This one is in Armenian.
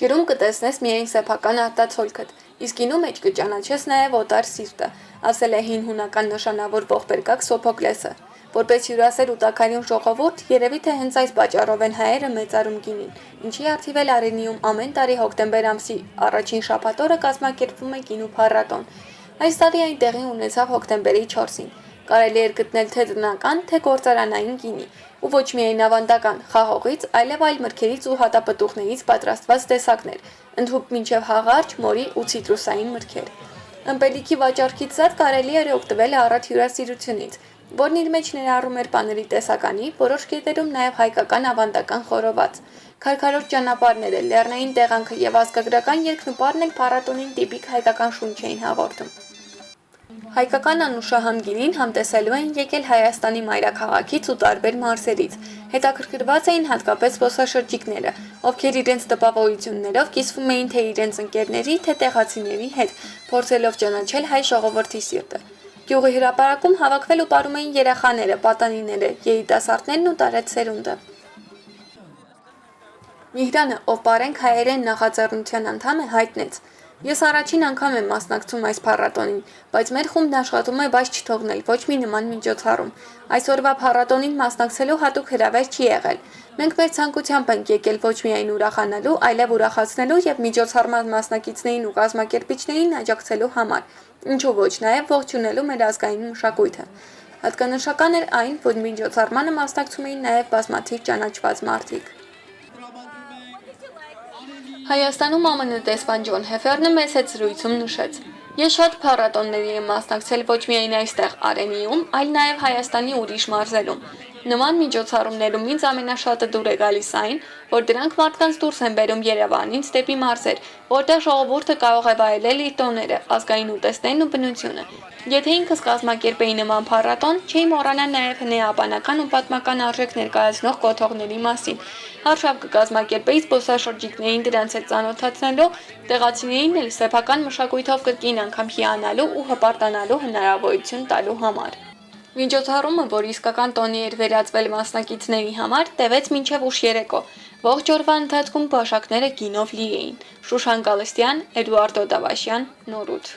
Ջրում կտեսնես միայն սեփական արտացոլքդ, իսկ գինու մեջ կճանաչես նաև օտար սիրտը, ասել է հին հունական նշանավոր ողբերգակ Սոփոկլեսը։ Որպես հյուրասեր ու տաքարյուն ժողովուրդ, երևի թե հենց այս պատճառով են հայերը մեծարում գինին, ինչի առթիվ էլ Արենիում ամեն տարի հոկտեմբեր ամսի առաջին շաբաթ օրը կազմակերպվում է գինու փառատոն։ Այս տարի այն տեղի ունեցավ հոկտեմբերի 4-ին։ Կարելի էր գտնել թե տնական, թե գործարանային գինի, ու ոչ միայն ավանդական խաղողից, այլև այլ մրգերից ու հատապտուղներից պատրաստված տեսակներ, ընդհուպ մինչև հաղարճ, մորի ու ցիտրուսային մրգեր։ Ըմպելիքի վաճառքից զատ կարելի էր օգտվել առատ հյուրասիրությունից, որն իր մեջ ներառում էր պաների տեսականի, որոշ կետերում նաև հայկական ավանդական խորոված։ Քարքարոտ ճանապարհները, լեռնային տեղանքը եւ ազգագրական երգնուպարն էլ փառատոնին տիպիկ հայկական շունչ էին հաղորդում։ Հայկական անուշահամ գինին համտեսելու են եկել Հայաստանի մայրաքաղաքից ու տարբեր մարզերից։ Հետաքրքրված էին հատկապես զբոսաշրջիկները, ովքեր իրենց տպավորություններով կիսվում էին թե իրենց ընկերների, թե տեղացիների հետ, փորձելով ճանաչել հայ ժողովրդի սիրտը։ Գյուղի հրապարակում հավաքվել ու ապարում էին երեխաները, պատանիները, երիտասարդներն ու տարեց սերունդը։ Միհրանը, ով Պարենք հայերեն նախաձեռնության անդամ է, հայտնեց. Ես առաջին անգամ եմ մասնակցում այս փառատոնին, բայց մեր խումբն աշխատում է բաց չթողնել ոչ մի նման միջոցառում։ Այսօրվա փառատոնին մասնակցելու հատուկ հրավեր չի եղել։ Մենք մեր ցանկությամբ ենք եկել ոչ միայն ուրախանալու, այլև ուրախացնելու եւ միջոցառման մասնակիցներին ու կազմակերպիչներին աջակցելու համար, ինչու ոչ նաեւ ողջունելու մեր ազգային մշակույթը։ Հատկանշական էր այն, որ միջոցառմանը մասնակցում էին նաեւ բազմաթիվ ճանաչված մարդիկ։ Հայաստանում ԱՄՆ տեսփան Ջոն Հեֆերնը մեծ հետ զրույցում նշեց. Ես շատ փառատոնների եմ մասնակցել ոչ միայն այստեղ Արենիում, այլ նաև Հայաստանի ուրիշ մարզերում։ Նման միջոցառումներում ինձ ամենաշատը դուր է գալիս այն, որ դրանք մարդկանց դուրս են բերում Երևանից դեպի մարզեր, որտեղ ժողովուրդը կարող է վայելել իր տոները, ազգային ուտեստներն ու բնությունը։ Եթե ինքս կազմակերպեի նման փառատոն, չէի մոռանա նաև հնեաբանական ու պատմական արժեք ներկայացնող կոթողների մասին։ Արշավ կկազմակերպեի զբոսաշրջիկներին դրանց հետ ծանոթացնելու, տեղացիներին էլ սեփական մշակույթով կրկին անգամ հիանալու ու հպարտանալու հնարավորություն տալու համար։ Միջոցառումը, որ իսկական տոնի էր վերածվել մասնակիցների համար, տևեց մինչև ուշ երեկո։ Ողջ օրվա ընթացքում բաժակները գինով լի էին։ Շուշան Գալստյան, Էդուարդո Դավաշյան, Նորութ։